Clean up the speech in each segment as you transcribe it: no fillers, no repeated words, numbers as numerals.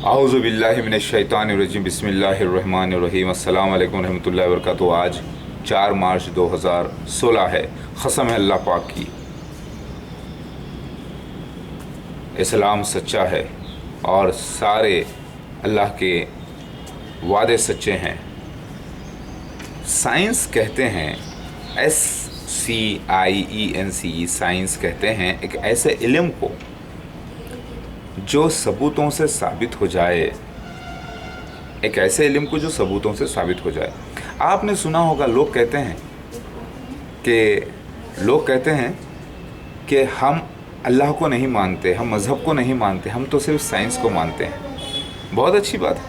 आऊज़ु बिल्लाहि मिनश्शैतानिर्रजीम बिस्मिल्लाहिर्रहमानिर्रहीम अस्सलामु अलैकुम रहमतुल्लाहि व बरकातुहू। आज 4 मार्च 2016 है। कसम है अल्लाह पाक की, इस्लाम सच्चा है और सारे अल्लाह के वादे सच्चे हैं। साइंस कहते हैं, SCIENCE साइंस कहते हैं एक ऐसे इल्म को जो सबूतों से साबित हो जाए, एक ऐसे इल्म को जो सबूतों से साबित हो जाए। आपने सुना होगा लोग कहते हैं कि हम अल्लाह को नहीं मानते, हम मज़हब को नहीं मानते, हम तो सिर्फ साइंस को मानते हैं। बहुत अच्छी बात है।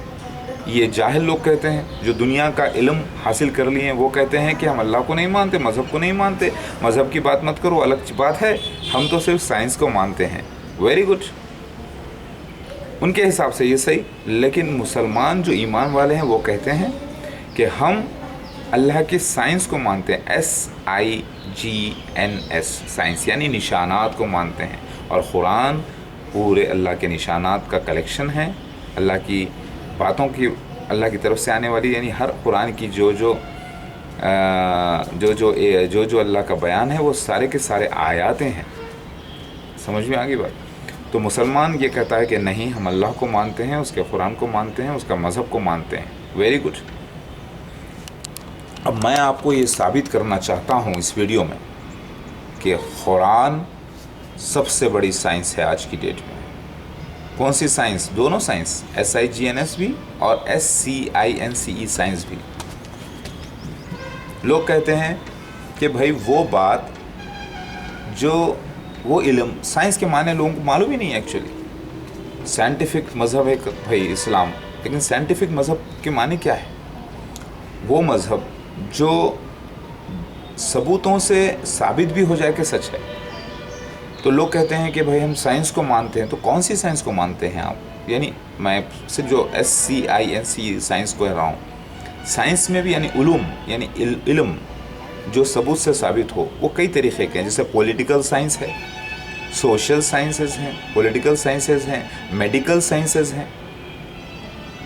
ये जाहिल लोग कहते हैं, जो दुनिया का इल्म हासिल कर लिए हैं, वो कहते हैं कि हम अल्लाह को नहीं मानते, मज़हब को नहीं मानते, मज़हब की बात मत करो, अलग बात है, हम तो सिर्फ साइंस को मानते हैं। वेरी गुड, उनके हिसाब से ये सही। लेकिन मुसलमान जो ईमान वाले हैं वो कहते हैं कि हम अल्लाह की साइंस को मानते हैं, SIGNS साइंस, यानी निशानात को मानते हैं। और क़ुरान पूरे अल्लाह के निशानात का कलेक्शन है, अल्लाह की बातों की, अल्लाह की तरफ से आने वाली, यानी हर कुरान की जो जो अल्लाह का बयान है वो सारे के सारे आयातें हैं। समझ में आ गई बात? तो मुसलमान ये कहता है कि नहीं, हम अल्लाह को मानते हैं, उसके कुरान को मानते हैं, उसका मज़हब को मानते हैं। Very good. अब मैं आपको ये साबित करना चाहता हूँ इस वीडियो में कि कुरान सबसे बड़ी साइंस है आज की डेट में। कौन सी साइंस? दोनों साइंस, SIGNS भी और SCINCE साइंस भी। लोग कहते हैं कि भाई वो बात जो वो इल्म साइंस के माने लोगों को मालूम ही नहीं है। एक्चुअली साइंटिफिक मज़हब है भाई इस्लाम, लेकिन साइंटिफिक मज़हब के माने क्या है? वो मज़हब जो सबूतों से साबित भी हो जाए कि सच है। तो लोग कहते हैं कि भाई हम साइंस को मानते हैं। तो कौन सी साइंस को मानते हैं आप? यानी मैं सिर्फ जो SCINCE साइंस को कह रहा हूँ। साइंस में भी यानी उलूम, यानी इल्म जो सबूत से साबित हो, वो कई तरीक़े के हैं। जैसे पॉलिटिकल साइंस है, सोशल साइंसेस हैं, पॉलिटिकल साइंसेस हैं, मेडिकल साइंसेस हैं,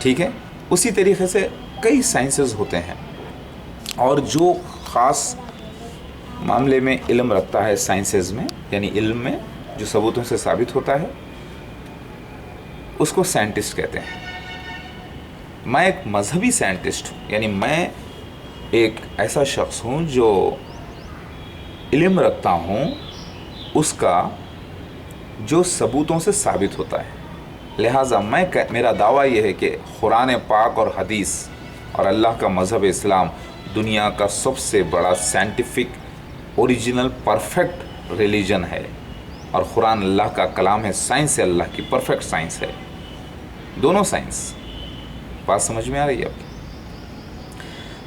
ठीक है। उसी तरीक़े से कई साइंसेस होते हैं। और जो ख़ास मामले में इल्म रखता है साइंसेस में, यानी इल्म में जो सबूतों से साबित होता है, उसको साइंटिस्ट कहते हैं। मैं एक मजहबी साइंटिस्ट हूँ, यानी मैं एक ऐसा शख्स हूँ जो इल्म रखता हूँ उसका जो सबूतों से साबित होता है। लिहाजा मेरा दावा यह है कि कुरान पाक और हदीस और अल्लाह का मज़हब इस्लाम दुनिया का सबसे बड़ा साइंटिफिक ओरिजिनल परफेक्ट रिलीजन है। और कुरान अल्लाह का कलाम है, साइंस है, अल्लाह की परफेक्ट साइंस है। दोनों साइंस। बात समझ में आ रही है आपकी?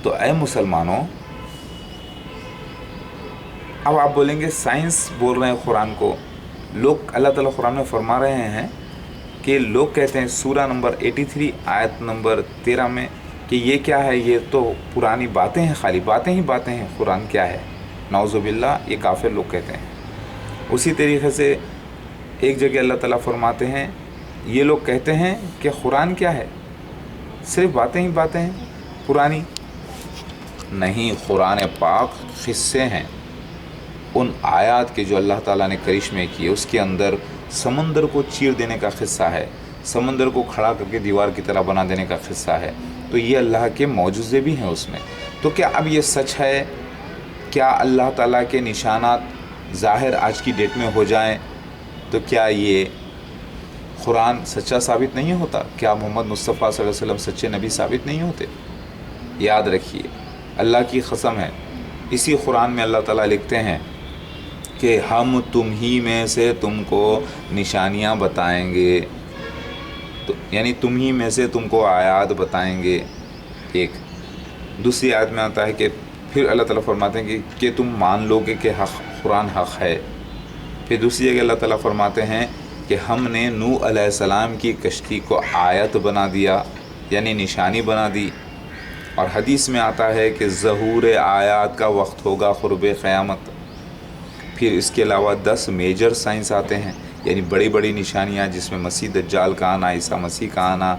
तो ऐ मुसलमानों, अब आप बोलेंगे साइंस बोल रहे हैं कुरान को। लोग, अल्लाह ताला कुरान में फरमा रहे हैं कि लोग कहते हैं सूरा नंबर 83 आयत नंबर 13 में कि ये क्या है, ये तो पुरानी बातें हैं, खाली बातें ही बातें हैं, कुरान क्या है? नाउज़ुबिल्लाह, ये काफिर लोग कहते हैं। उसी तरीक़े से एक जगह अल्लाह ताला फरमाते हैं, ये लोग कहते हैं कि कुरान क्या है, सिर्फ बातें ही बातें हैं पुरानी। नहीं, कुरान पाक क़िस्से हैं उन आयात के जो अल्लाह ताला ने करिश्मे किए। उसके अंदर समंदर को चीर देने का क़िस्सा है, समंदर को खड़ा करके दीवार की तरह बना देने का क़िस्सा है। तो ये अल्लाह के मौजूज़े भी हैं उसमें। तो क्या अब ये सच है? क्या अल्लाह ताला के निशानात ज़ाहिर आज की डेट में हो जाएं तो क्या ये कुरान सच्चा साबित नहीं होता? क्या मोहम्मद मुस्तफ़ा सल्लल्लाहु अलैहि वसल्लम सच्चे नबी साबित नहीं होते? याद रखिए, अल्लाह की कसम है, इसी कुरान में अल्लाह ताला लिखते हैं कि हम तुम ही में से तुमको निशानियाँ बताएंगे। तो यानी तुम ही में से तुमको आयात बताएंगे। एक दूसरी आयत में आता है कि फिर अल्लाह ताला फरमाते हैं कि तुम मान लोगे कि हक़, कुरान हक़ है। फिर दूसरी जगह अल्लाह ताला फरमाते हैं कि हमने नूह अलैहिस्सलाम की कश्ती को आयत बना दिया, यानी निशानी बना दी। और हदीस में आता है कि ज़हूर आयात का वक्त होगा क़ुर्ब क़यामत। फिर इसके अलावा 10 मेजर साइंस आते हैं یعنی بڑی بڑی نشانیاں جس میں مسیح دجال کا آنا، عیسیٰ مسیح کا آنا،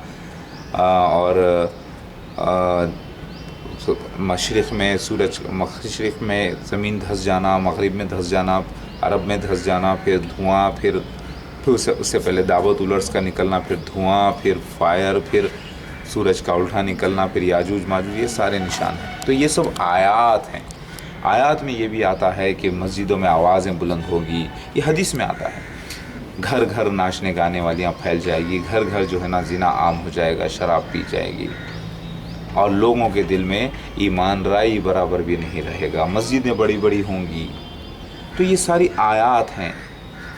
اور مشرق میں سورج، مشرق میں زمین دھس جانا، مغرب میں دھس جانا، عرب میں دھس جانا، پھر دھواں، پھر اس سے پہلے دعوت الرس کا نکلنا، پھر دھواں، پھر فائر، پھر سورج کا الٹا نکلنا، پھر یاجوج ماجوج، یہ سارے نشان ہیں۔ تو یہ سب آیات ہیں۔ آیات میں یہ بھی آتا ہے کہ مسجدوں میں آوازیں بلند ہوگی، یہ حدیث میں آتا ہے۔ گھر گھر ناچنے گانے والیاں پھیل جائے گی، گھر گھر جو ہے نا زنا عام ہو جائے گا، شراب پی جائے گی، اور لوگوں کے دل میں ایمان رائی برابر بھی نہیں رہے گا، مسجدیں بڑی بڑی ہوں گی۔ تو یہ ساری آیات ہیں۔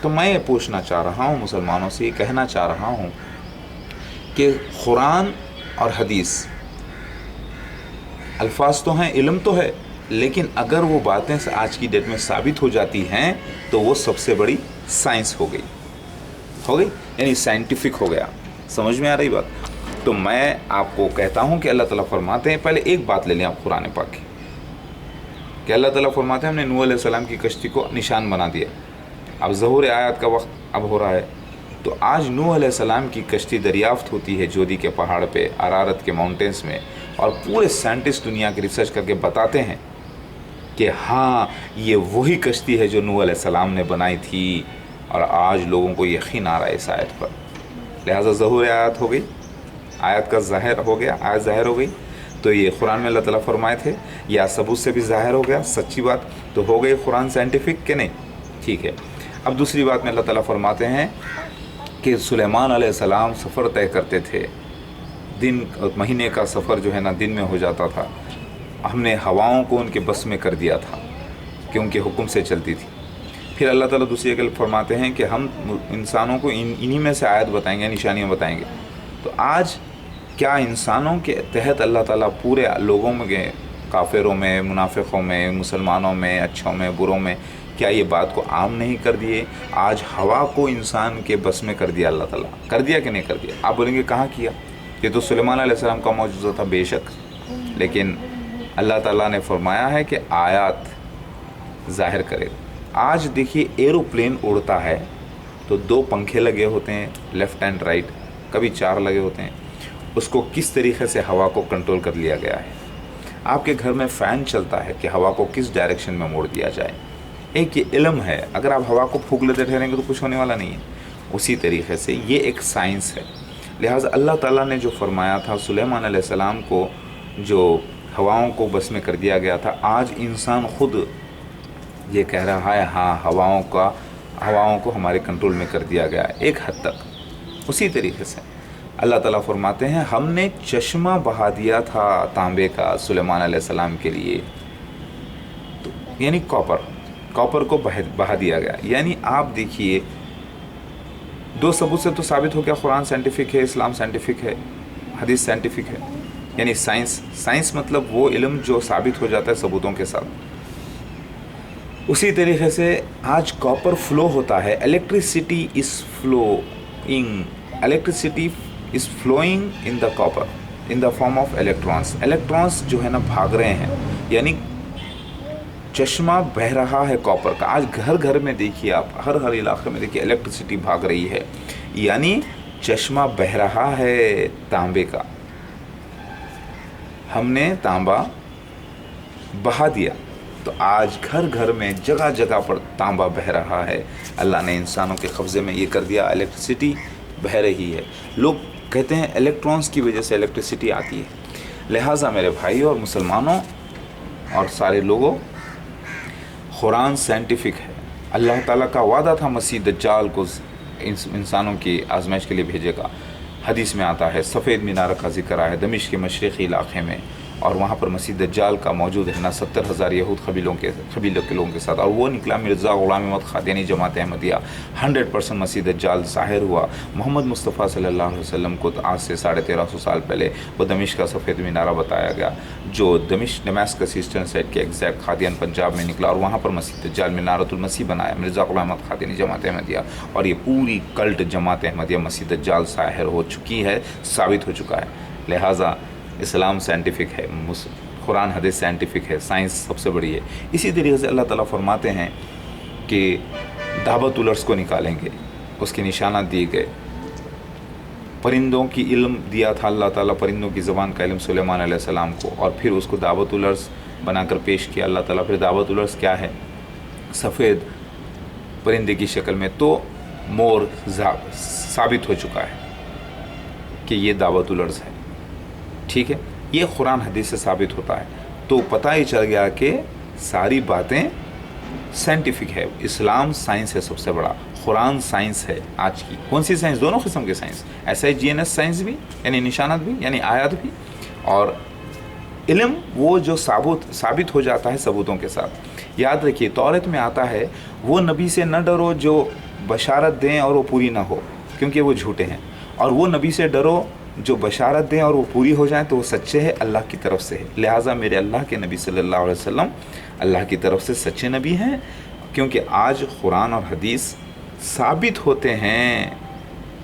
تو میں یہ پوچھنا چاہ رہا ہوں مسلمانوں سے، یہ کہنا چاہ رہا ہوں کہ قرآن اور حدیث الفاظ تو ہیں، علم تو ہے، لیکن اگر وہ باتیں آج کی ڈیٹ میں ثابت ہو جاتی ہیں تو وہ سب سے بڑی سائنس ہو گئی، یعنی سائنٹیفک ہو گیا۔ سمجھ میں آ رہی بات؟ تو میں آپ کو کہتا ہوں کہ اللہ تعالیٰ فرماتے ہیں، پہلے ایک بات لے لیں آپ قرآن پاک کی، کہ اللہ تعالیٰ فرماتے ہیں ہم نے نوح علیہ السلام کی کشتی کو نشان بنا دیا۔ اب ظہور آیات کا وقت اب ہو رہا ہے، تو آج نوح علیہ السلام کی کشتی دریافت ہوتی ہے جودی کے پہاڑ پہ، ارارت کے ماؤنٹینس میں، اور پورے سائنٹسٹ دنیا کے ریسرچ کر کے بتاتے ہیں کہ ہاں یہ وہی کشتی ہے جو نوح علیہ السلام نے بنائی تھی، اور آج لوگوں کو یقین آ رہا ہے اس آیت پر۔ لہٰذا ظہور آیات ہو گئی، آیت کا ظاہر ہو گیا، آیت ظاہر ہو گئی۔ تو یہ قرآن میں اللہ تعالیٰ فرمائے تھے، یا ثبوت سے بھی ظاہر ہو گیا، سچی بات تو ہو گئی قرآن سائنٹیفک کہ نہیں؟ ٹھیک ہے۔ اب دوسری بات میں اللہ تعالیٰ فرماتے ہیں کہ سلیمان علیہ السلام سفر طے کرتے تھے، دن مہینے کا سفر جو ہے نا دن میں ہو جاتا تھا، ہم نے ہواؤں کو ان کے بس میں کر دیا تھا کہ ان کے حکم سے چلتی تھی۔ پھر اللہ تعالیٰ دوسری جگہ فرماتے ہیں کہ ہم انسانوں کو انہی میں سے آیت بتائیں گے، نشانیاں بتائیں گے۔ تو آج کیا انسانوں کے تحت اللہ تعالیٰ پورے لوگوں میں، کافروں میں، منافقوں میں، مسلمانوں میں، اچھوں میں، بروں میں، کیا یہ بات کو عام نہیں کر دیے؟ آج ہوا کو انسان کے بس میں کر دیا اللہ تعالیٰ، کر دیا کہ نہیں کر دیا؟ آپ بولیں گے کہاں کیا؟ یہ تو سلیمان علیہ السلام کا معجزہ تھا بے شک، لیکن اللہ تعالیٰ نے فرمایا ہے کہ آیات ظاہر کرے۔ آج دیکھیے ایروپلین اڑتا ہے تو 2 پنکھے لگے ہوتے ہیں، لیفٹ اینڈ رائٹ، کبھی 4 لگے ہوتے ہیں، اس کو کس طریقے سے ہوا کو کنٹرول کر لیا گیا ہے۔ آپ کے گھر میں فین چلتا ہے کہ ہوا کو کس ڈائریکشن میں موڑ دیا جائے، ایک یہ علم ہے۔ اگر آپ ہوا کو پھونک لیتے ٹھہریں گے تو کچھ ہونے والا نہیں ہے۔ اسی طریقے سے یہ ایک سائنس ہے۔ لہٰذا اللہ تعالیٰ نے جو فرمایا تھا سلیمان علیہ السلام کو، جو ہواؤں کو بس میں کر دیا گیا تھا، آج انسان خود یہ کہہ رہا ہے ہاں ہواؤں کو ہمارے کنٹرول میں کر دیا گیا ہے ایک حد تک۔ اسی طریقے سے اللہ تعالیٰ فرماتے ہیں ہم نے چشمہ بہا دیا تھا تانبے کا سلیمان علیہ السلام کے لیے، تو یعنی کاپر کو بہا دیا گیا۔ یعنی آپ دیکھیے 2 ثبوت سے تو ثابت ہو گیا، قرآن سائنٹیفک ہے، اسلام سائنٹیفک ہے، حدیث سائنٹیفک ہے، یعنی سائنس مطلب وہ علم جو ثابت ہو جاتا ہے ثبوتوں کے ساتھ۔ اسی طریقے سے آج کاپر فلو ہوتا ہے، electricity is flowing in the copper in the form of electrons جو ہے نا بھاگ رہے ہیں، یعنی چشمہ بہہ رہا ہے کاپر کا۔ آج گھر گھر میں دیکھیے، آپ ہر علاقے میں دیکھیے الیکٹریسٹی بھاگ رہی ہے، یعنی چشمہ بہہ رہا ہے تانبے کا۔ ہم نے تانبا بہا دیا، تو آج گھر گھر میں جگہ جگہ پر تانبا بہہ رہا ہے۔ اللہ نے انسانوں کے قبضے میں یہ کر دیا، الیکٹریسٹی بہہ رہی ہے۔ لوگ کہتے ہیں الیکٹرانس کی وجہ سے الیکٹریسٹی آتی ہے۔ لہٰذا میرے بھائی اور مسلمانوں اور سارے لوگوں، قرآن سائنٹیفک ہے۔ اللہ تعالیٰ کا وعدہ تھا مسیح دجال کو انسانوں کی آزمائش کے لیے بھیجے گا۔ حدیث میں آتا ہے، سفید مینار کا ذکر آیا ہے دمشق کے مشرقی علاقے میں، اور وہاں پر مسیح دجال کا موجود رہنا 70,000 یہود قبیلوں کے لوگوں کے ساتھ، اور وہ نکلا مرزا غلام احمد قادیانی جماعت احمدیہ۔ 100% مسیح دجال ظاہر ہوا۔ محمد مصطفیٰ صلی اللہ علیہ وسلم کو آج سے 1350 سال پہلے وہ دمشق کا سفید مینارہ بتایا گیا، جو ڈمیسکس ایسٹرن سائڈ کے ایگزیکٹ قادیان پنجاب میں نکلا، اور وہاں پر مسیح دجال مینارۃ المسیح بنایا مرزا غلام احمد قادیانی جماعت احمدیہ، اور یہ پوری کلٹ جماعت احمدیہ مسیح دجال ظاہر ہو چکی ہے، ثابت ہو چکا ہے۔ لہٰذا اسلام سائنٹیفک ہے، قرآن حدیث سائنٹیفک ہے، سائنس سب سے بڑی ہے۔ اسی طریقے سے اللہ تعالیٰ فرماتے ہیں کہ دعوت الرس کو نکالیں گے، उसके निशानात दिए गए। परिंदों की इल्म दिया था अल्लाह ताला, परिंदों की ज़बान का इल्म सुलेमान अलैहिस्सलाम को, और फिर उसको दावतुल अर्ज़ बनाकर पेश किया अल्लाह ताला। फिर दावतुल अर्ज़ क्या है? सफ़ेद परिंदे की शक्ल में। तो मोर साबित हो चुका है कि ये दावतुल अर्ज़ है, ठीक है। ये कुरान हदीस से साबित होता है। तो पता ही चल गया कि सारी बातें साइंटिफिक है। इस्लाम साइंस है सबसे बड़ा, कुरान साइंस है आज की। कौन सी साइंस? दोनों किस्म के साइंस, SIGNS साइंस भी यानी निशानात भी यानी आयात भी, और इल्म वो जो साबित हो जाता है सबूतों के साथ। याद रखिए तौरात में आता है वो नबी से न डरो जो बशारत दें और वो पूरी ना हो, क्योंकि वो झूठे हैं, और वो नबी से डरो जो बशारत दें और वो पूरी हो जाए तो वो सच्चे हैं, अल्लाह की तरफ से है। लिहाजा मेरे अल्लाह के नबी सल्लल्लाहु अलैहि वसल्लम अल्लाह की तरफ से सच्चे नबी हैं, क्योंकि आज कुरान और हदीस साबित होते हैं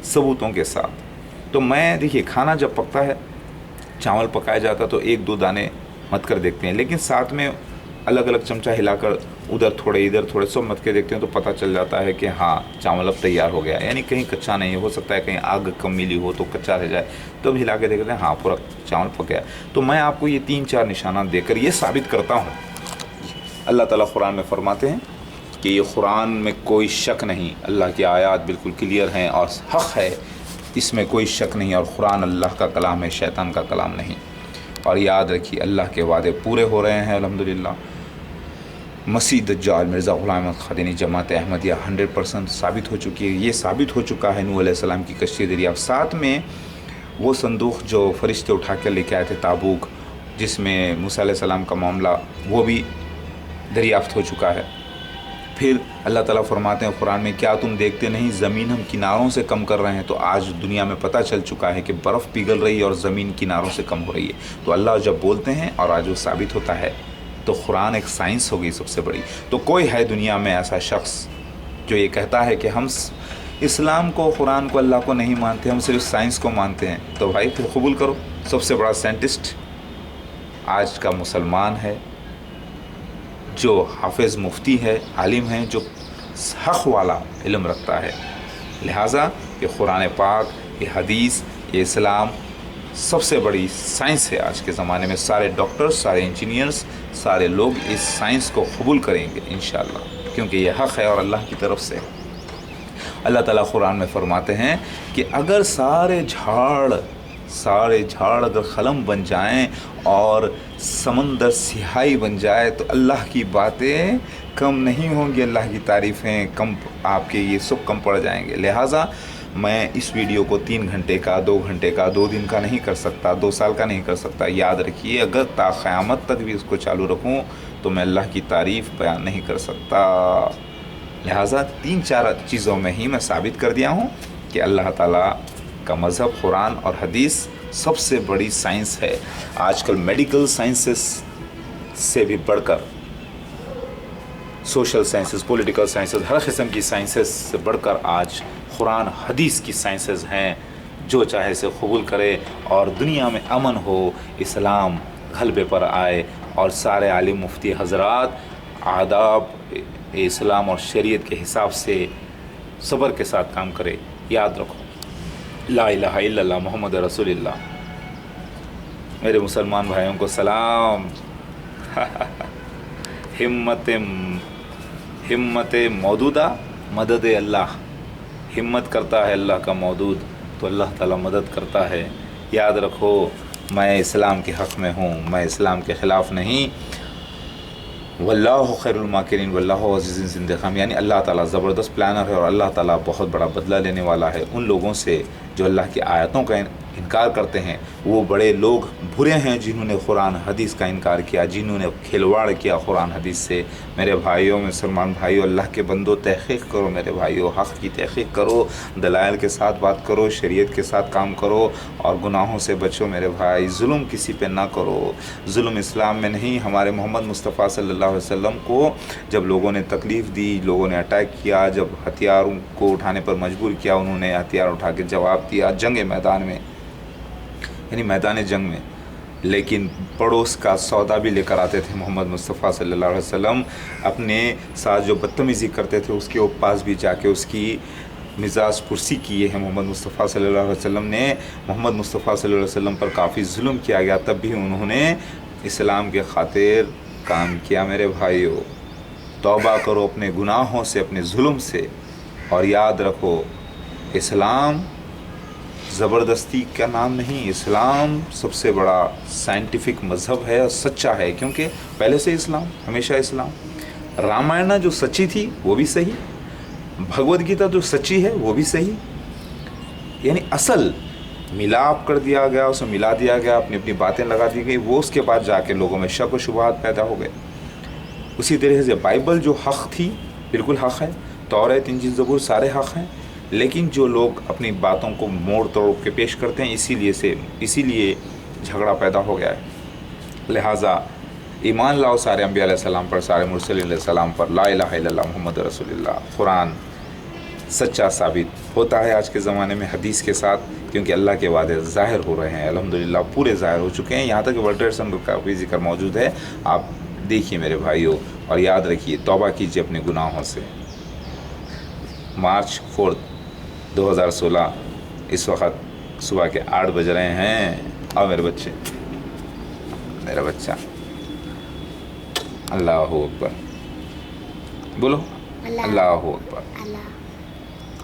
सबूतों के साथ। तो मैं देखिए खाना जब पकता है, चावल पकाया जाता तो 1-2 दाने मत कर देखते हैं, लेकिन साथ में अलग अलग चमचा हिलाकर उधर थोड़े इधर थोड़े सब मत के देखते हैं, तो पता चल जाता है कि हाँ चावल अब तैयार हो गया, यानी कहीं कच्चा नहीं हो सकता है, कहीं आग कम मिली हो तो कच्चा रह जाए, तो अब हिला के देखते हैं हाँ पूरा चावल पक गया। तो मैं आपको ये 3-4 निशाना देकर ये साबित करता हूँ। अल्लाह ताला कुरान में फरमाते हैं कि ये कुरान में कोई शक नहीं, अल्लाह की आयात बिल्कुल क्लियर हैं और हक़ है, इसमें कोई शक नहीं, और कुरान अल्लाह का कलाम है, शैतान का कलाम नहीं। और याद रखिए अल्लाह के वादे पूरे हो रहे हैं अल्हम्दुलिल्लाह। मसीह दज्जाल मिर्ज़ा ग़ुलाम अहमद क़ादियानी जमात अहमदिया 100% साबित हो चुकी है। ये साबित हो चुका है नूह अलैहिस्सलाम की कश्ती दरियाफ़त, साथ में वो संदूक जो फ़रिश्ते उठा कर लेके आए थे ताबूक, जिसमें मूसा अलैहिस्सलाम का मामला, वो भी दरियाफ़त हो चुका है। फिर अल्लाह ताला फरमाते हैं कुरान में, क्या तुम देखते नहीं ज़मीन हम किनारों से कम कर रहे हैं? तो आज दुनिया में पता चल चुका है कि बर्फ़ पिघल रही है और ज़मीन किनारों से कम हो रही है। तो अल्लाह जब बोलते हैं और आज वो साबित होता है, तो कुरान एक साइंस हो गई सबसे बड़ी। तो कोई है दुनिया में ऐसा शख्स जो ये कहता है कि हम इस्लाम को, कुरान को, अल्लाह को नहीं मानते, हम सिर्फ साइंस को मानते हैं, तो भाई फिर कबूल करो। सबसे बड़ा साइंटिस्ट आज का मुसलमान है, जो हाफिज़ मुफ्ती है, आलिम है, जो हक़ वाला इल्म रखता है। लिहाजा ये कुरान पाक, ये हदीस, ये इस्लाम सबसे बड़ी साइंस है आज के ज़माने में। सारे डॉक्टर्स, सारे इंजीनियर्स, सारे लोग इस साइंस को कबूल करेंगे इंशाअल्लाह, क्योंकि ये हक़ है और अल्लाह की तरफ से। अल्लाह ताला कुरान में फरमाते हैं कि अगर सारे झाड़ अगर ख़लम बन जाएं और समंदर सिहाई बन जाए, तो अल्लाह की बातें कम नहीं होंगी, अल्लाह की तारीफ़ें कम, आपके ये सब कम पड़ जाएंगे। लिहाजा मैं इस वीडियो को 3 घंटे का, 2 घंटे का, 2 दिन का नहीं कर सकता, 2 साल का नहीं कर सकता। याद रखिए अगर ता क़यामत तक भी उसको चालू रखूं तो मैं अल्लाह की तारीफ़ बयान नहीं कर सकता। लिहाजा 3-4 चीज़ों में ही मैं साबित कर दिया हूँ कि अल्लाह ताला का मज़हब कुरान और हदीस सबसे बड़ी साइंस है। आजकल मेडिकल साइंसेस से भी बढ़कर, सोशल साइंसेस, पॉलिटिकल साइंसेस, हर किस्म की साइंसेस से बढ़कर आज कुरान हदीस की साइंसेस हैं। जो चाहे से कबूल करे और दुनिया में अमन हो, इस्लाम गलबे पर आए और सारे आलिम मुफ्ती हज़रात आदाब इस्लाम और शरीयत के हिसाब से सब्र के साथ काम करे। याद रखो ला इलाहा इल्लल्लाह मुहम्मद रसूलुल्लाह। मेरे मुसलमान भाइयों को सलाम। हिम्मत मौदूदा मदद अल्लाह। हिम्मत करता है अल्लाह का मौदूद तो अल्लाह ताला मदद करता है। याद रखो मैं इस्लाम के हक़ में हूँ, मैं इस्लाम के ख़िलाफ़ नहीं। वल्लाहु खैरुल माकिरीन वल्लाहु अज़ीज़ुन ज़िंतिक़ाम, यानी अल्लाह ताला ज़बरदस्त प्लानर है और अल्लाह ताला बहुत बड़ा बदला लेने वाला है। उन लोगों से जो अल्लाह की आयतों का इनकार करते हैं, वो बड़े लोग बुरे हैं जिन्होंने कुरान हदीस का इनकार किया, जिन्होंने खिलवाड़ किया कुरान हदीस से। मेरे भाइयों, मुसलमान भाइयों, अल्लाह के बंदो, तहक़ीक़ करो मेरे भाइयों, हक़ की तहक़ीक़ करो, दलाइल के साथ बात करो, शरीयत के साथ काम करो और गुनाहों से बचो मेरे भाई। जुल्म किसी पे ना करो, जुल्म इस्लाम में नहीं। हमारे मोहम्मद मुस्तफ़ा सल्लल्लाहु अलैहि वसल्लम को जब लोगों ने तकलीफ़ दी, लोगों ने अटैक किया, जब हथियारों को उठाने पर मजबूर किया, उन्होंने हथियार उठा के जवाब दिया जंग मैदान में, यानी मैदान जंग में। लेकिन पड़ोस का सौदा भी लेकर आते थे मोहम्मद मुस्तफ़ा सल्लल्लाहु अलैहि वसल्लम। अपने साथ जो बदतमीज़ी करते थे उसके पास भी जाके उसकी मिजाज पुरसी किए हैं मोहम्मद मुस्तफ़ा सल्लल्लाहु अलैहि वसल्लम ने, मोहम्मद मुस्तफ़ा सल्लल्लाहु अलैहि वसल्लम पर काफ़ी जुल्म किया गया, तब भी उन्होंने इस्लाम के खातिर काम किया। मेरे भाइयों, तौबा करो अपने गुनाहों से, अपने जुल्म से, और याद रखो इस्लाम ज़बरदस्ती का नाम नहीं, इस्लाम सबसे बड़ा साइंटिफिक मज़हब है और सच्चा है, क्योंकि पहले से इस्लाम, हमेशा इस्लाम। रामायण जो सच्ची थी वो भी सही, भगवद गीता जो सच्ची है वो भी सही, यानी असल मिलाप कर दिया गया, उसमें मिला दिया गया, अपनी अपनी बातें लगा दी गई, वो उसके बाद जाके लोगों में शक व शुबहात पैदा हो गए। उसी तरीके से बाइबल जो हक़ थी बिल्कुल हक़ है, तौरात इंजील ज़बूर सारे हक़ हैं, लेकिन जो लोग अपनी बातों को मोड़ तोड़ के पेश करते हैं, इसीलिए झगड़ा पैदा हो गया है। लिहाजा ईमान लाओ सारे अंबिया अलैहिस्सलाम पर, सारे मुरसलीन अलैहिस्सलाम पर, ला इलाहा इल्लल्लाह मुहम्मद रसूलुल्लाह। कुरान सच्चा साबित होता है आज के ज़माने में हदीस के साथ, क्योंकि अल्लाह के वादे ज़ाहिर हो रहे हैं, अल्हम्दुलिल्लाह पूरे ज़ाहिर हो चुके हैं। यहाँ तक कि वर्ल्ड ट्रेड सेंटर का भी जिक्र मौजूद है, आप देखिए मेरे भाइयों, और याद रखिए तौबा कीजिए अपने गुनाहों से। मार्च 4, 2016 इस वक्त सुबह के 8 बज रहे हैं। और मेरे बच्चे, मेरा बच्चा, अल्लाह हू अकबर बोलो, अल्लाह हू अकबर।